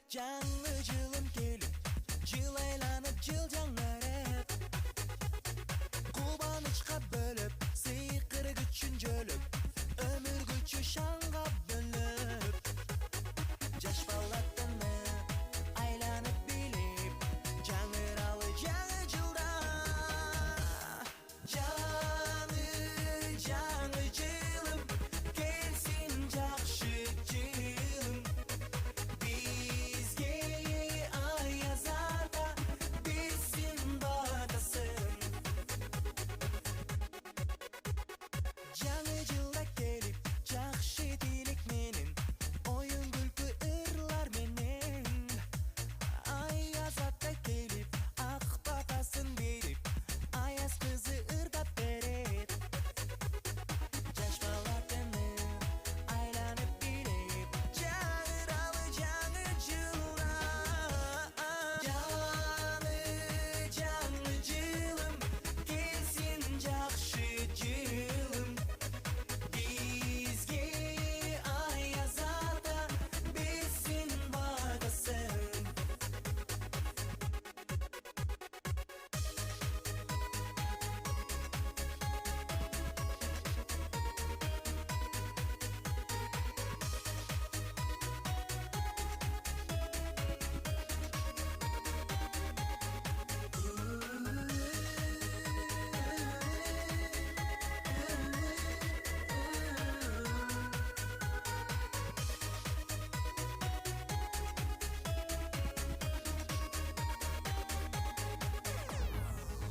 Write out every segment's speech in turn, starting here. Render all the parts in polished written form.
Жаңы жылым келіп, жыл айланып, жыл жаңарып, кубанычка бөлүп, сыйкыр күчүн жөлүп, өмүр күчү шаңга бөлүп, жаш бала тыны айланып билип, жаңыралы жаңы жылда. Жаңы жылым келсин, жакшы жылым, бизге аяз ата билсин батасын. Жаңы жылда келип, жакшы тилек менен, оюн күлкү ырлар менен, аяз ата келип, ак батасын берип, аяз кызы ырдап берет. Жаш бала тыны айланып билип, жаңыралы жаңы жылда. Жаңы жылым келсин, жакшы жылым, бизге аяз ата билсин батасын.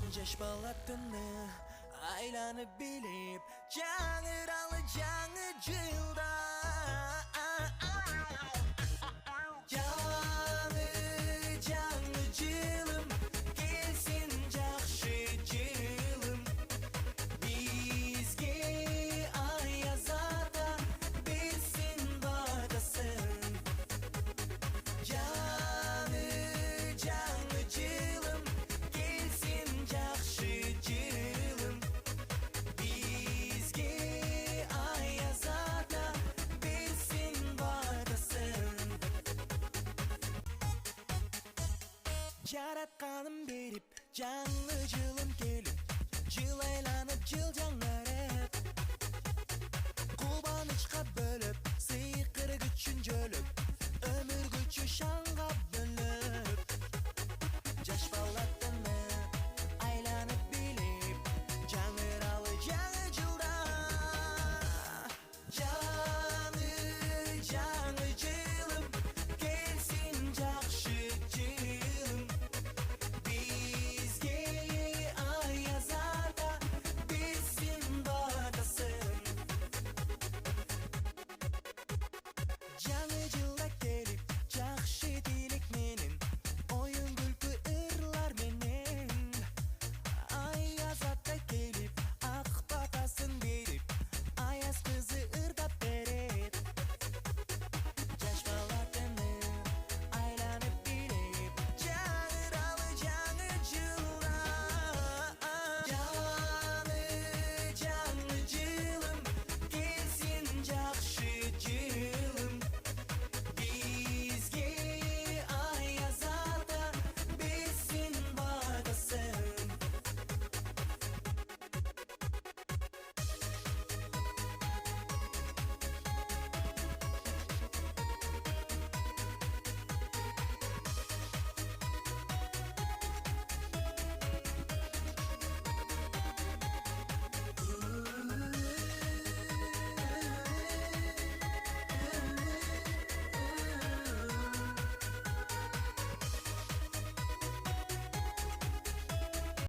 Жаш бала тыны айланып билип,